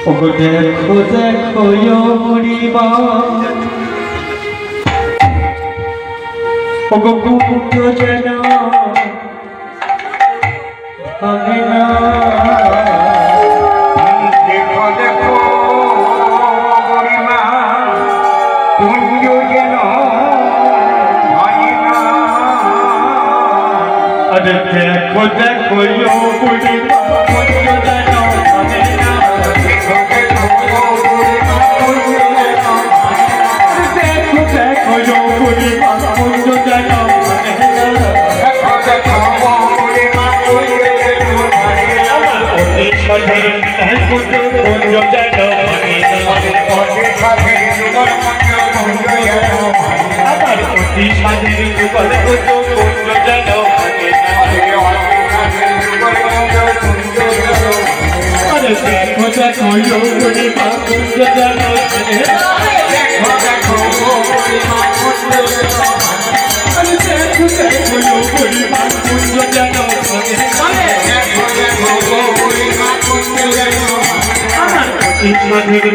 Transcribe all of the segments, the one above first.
ওগো দেখো দেখো বুড়িমা ওগো কুঞ্জ যেন ভাঙে না দেখো দেখো বুড়িমা কুঞ্জ যেন ভাঙে না আরে দেখো দেখো বুড়িমা কুঞ্জ যেন ভাঙে না দেখো দেখো বুড়িমা কুঞ্জ যেন দেখো দেখো বুড়িমা কুঞ্জ যেন ভাঙে না দেখো দেখো বুড়িমা কুঞ্জ যেন ভাঙে না অতি সাধের কুঞ্জ কুঞ্জ যেন ভাঙে না অতি সাধের যুগল কুঞ্জ যেন ভাঙে না আমার অতি সাধের যুগল কুঞ্জ কুঞ্জ যেন ভাঙে না আরে দেখো দেখো বুড়িমা কুঞ্জ যেন ভাঙে না দেখো দেখো বুড়িমা কুঞ্জ যেন আরে দেখো দেখো বুড়িমা কুঞ্জ যেন ভাঙে না দেখো দেখো বুড়িমা কুঞ্জ যেন আমার অতি সাধের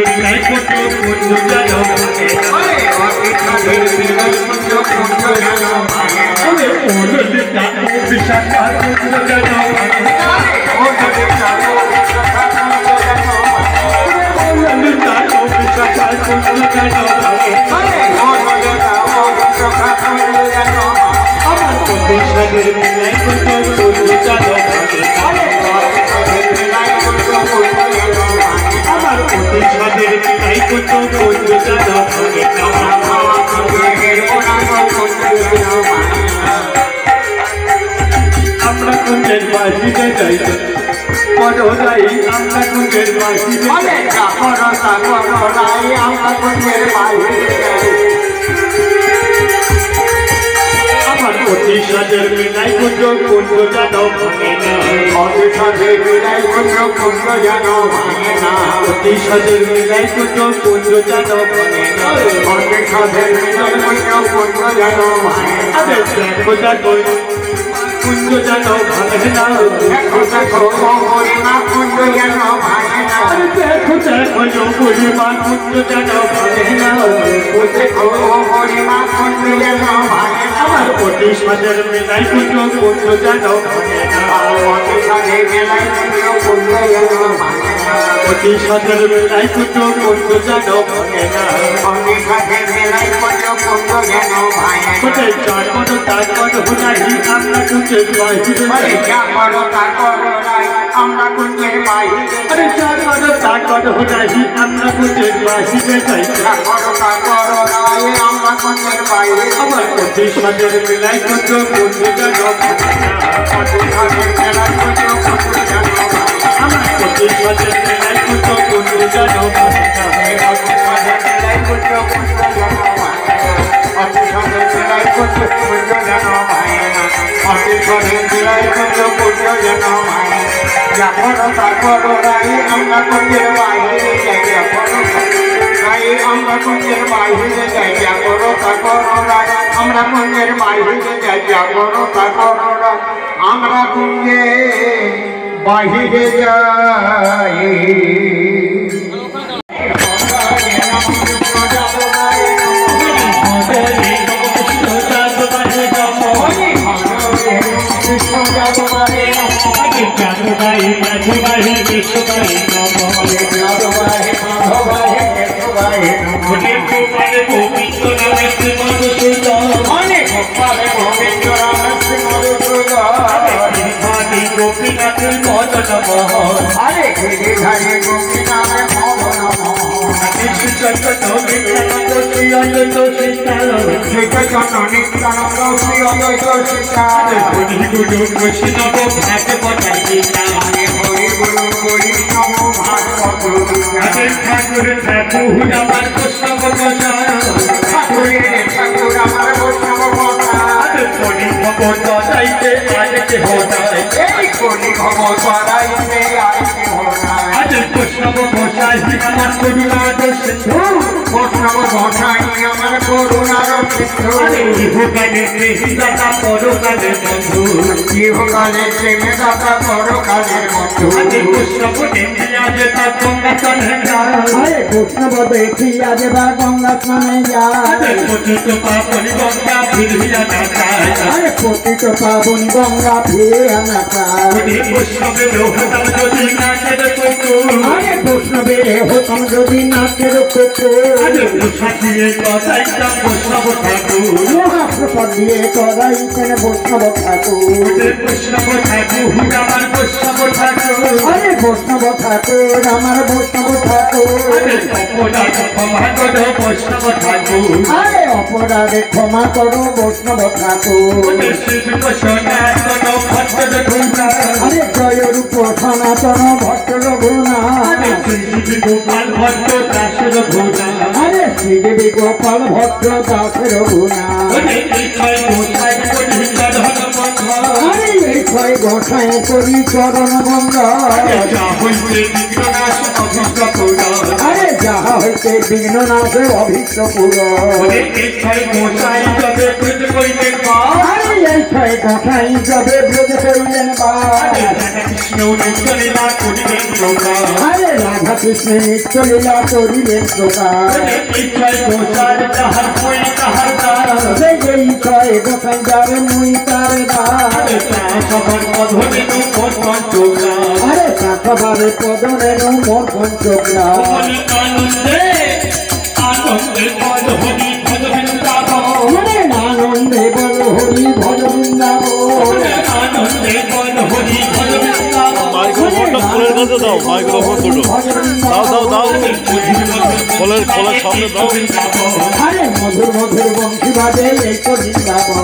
কুঞ্জ কুঞ্জ যেন ভাঙে না অতি সাধের যুগল কুঞ্জ যেন ভাঙে না আরে ওরলিটা বিশাখা কুঞ্জ যেন ভাঙে না ওরলিটা বিশাখা কুঞ্জ যেন ভাঙে না আমার অতি সাধের কুঞ্জ কুঞ্জ যেন ভাঙে না আমার অতি সাধের কুঞ্জ কুঞ্জ যেন ভাঙে না আমরা কুঞ্জের বাহিরে যাই বড় যাই আমরা কুঞ্জের বাহিরে আমার অতি সাধের মিলাই কুঞ্জ কুঞ্জ যেন ভাঙে না অতি সাধের মিলাই কুঞ্জ কুঞ্জ যেন ভাঙে না আরে দেখো দেখো কুঞ্জ যেন ভাঙে না আরে দেখো দেখো বুড়িমা কুঞ্জ যেন ভাঙে না আমার অতি সাধের মিলাই কুঞ্জ কুঞ্জ যেন ভাঙে না অতি সাধের মিলাই কুঞ্জ কুঞ্জ যেন ভাঙে না কোথায় চার মতো তার মতো হুনাহি আমরা কুঞ্জের বাহিরে আমরা কুঞ্জের বাইরে আরে চার মতো তার মতো হুনাহি আমরা কুঞ্জের বাহিরে যাই আমরা কুঞ্জের বাইরে আমার অতি সাধের মিলাই কুঞ্জ কুঞ্জ যেন ভাঙে না আমার অতি সাধের মিলাই কুঞ্জ কুঞ্জ যেন ভাঙে না আমরা কুঞ্জের বাইরে যাই আমরা কুঞ্জের বাইরে যাই আমরা কুঞ্জের বাইরে যাই আমরা কুঞ্জের বাইরে যাই আরে ধারে গোপীনাথে ঠাকুর ঠাকুর আমার বৈষ্ণব ঠাকুর আমার বৈষ্ণব করি ভগবাইতে আজকে হোনাই এই করি ভগবাইতে আজকে হোনাই আজ বৈষ্ণব গোসাই আমার করুণা দোষ সিন্ধু বৈষ্ণব গোসাই আমার করুণার সিন্ধু ইহকালে প্রেমদাতা পরকালের বন্ধু ইহকালে প্রেমে দাতা পরকালের বন্ধু বৈষ্ণব দেখিয়া যে তার গঙ্গা স্নানে যায় বৈষ্ণব দেখিয়া যে বা গঙ্গা স্নানে যায় পতিত পাবনি গঙ্গা ফিরিয়া না যায় পতিত পাবনি গঙ্গা ফিরিয়া না যায় বৈষ্ণবের হতাম যদি নাচের কুকুর বৈষ্ণবের হতাম যদি নাচের কুকুর সাথিয়ে কথাইটা বৈষ্ণব ঠাকুর মহাপ্রসাদ দিয়ে করাইছেন বৈষ্ণব ঠাকুর বৈষ্ণব ঠাকুর আমার বৈষ্ণব ঠাকুর বৈষ্ণব ঠাকুর আমার বৈষ্ণব ঠাকুর অপরাধ ক্ষমা করো বৈষ্ণব ঠাকুর অপরাধে ক্ষমা করো বৈষ্ণব ঠাকুর জয় রূপ সনাতন ভট্ট রঘুনা গোপাল ভট্ট দাসের ঘোষা শ্রীদেবী গোপাল ভট্ট দাসের রঘুনা এই ছয় গোসাই করি চরণ গঙ্গা যাহা হইতে বিঘ্ন নাশে অভীষ্ট পুর এই ছয় গোসাই যবে ব্রজ করিলেন বা রাধা কৃষ্ণ নিত্য লীলা করিলেন প্রকাশ এই ছয় গোসাই যার মুই তার কাকবারে পদনেনু মোর পঞ্চগ্রা আনন্দে বল হরি ভজ বৃন্দাবন দাও মাইক্রোফোন দুটো দাও খোলার সামনে দাও মধুর মধুর বংশী বাজে এই তো বৃন্দাবন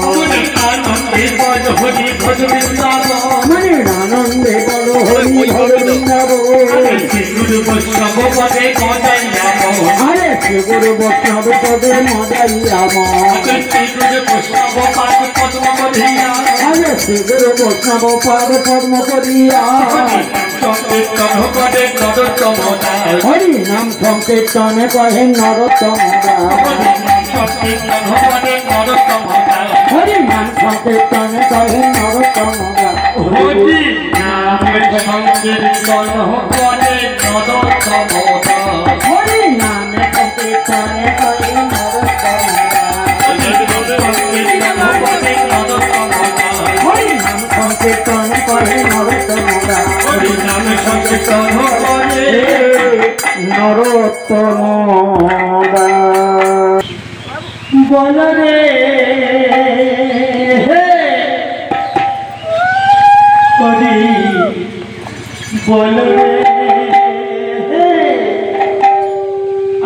আনন্দে বল হরি ভজ বৃন্দাবন শ্রীগুরু বৈষ্ণব পদে মজাইয়া শ্রীগুরু বৈষ্ণব পদে মজাইয়া শ্রীগুরু বৈষ্ণব পাদ পদ্ম করিয়া হরি নাম সংকীর্তনে কহে নরোত্তম হরি নাম সংকীর্তনে কহে নরোত্তম হরি নাম সংকীর্তন করে নরোত্তম হরি নাম সংকীর্তনে কহে নরোত্তম হরি নাম সংকীর্তনে কহে নরোত্তম হরি নাম সংকীর্তন করে নরোত্তম বল রে হরি বল রে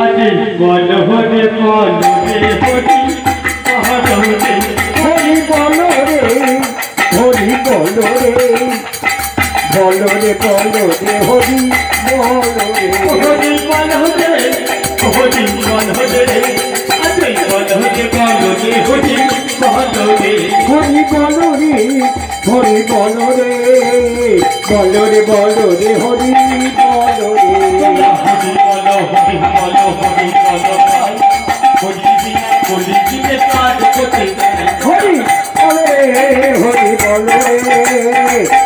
আরে বল হরে বল রে হরি হরি বল রে হরি বল রে বল রে বল রে হরি বল রে হরি বল রে হরি বল রে আরে বল হরে বল রে হরি বল রে হরি বল রে হরি বল রে বল রে বল রে হরি বল রে হরি বল হরি বল হরি বল হরি বিনা বলি জিতে কাজ করতে হরি বল রে হরি বল রে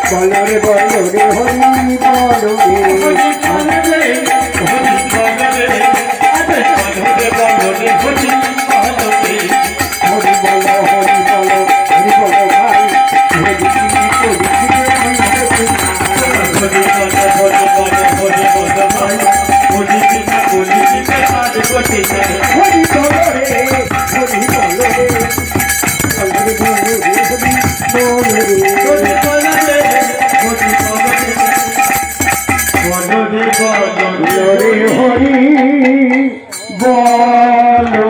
বল রে বল রে হরি বল রে হরি বল রে হরি বল রে আরে বল হরে বল রে হরি বল রে হরি বল হরি বল হরি বল ভাই হরি বিনা বলি জিতে কাজ করতে হরি বল রে হরি বল রে বল রে বল রে হরি বল রে হরি বল রে হরি বল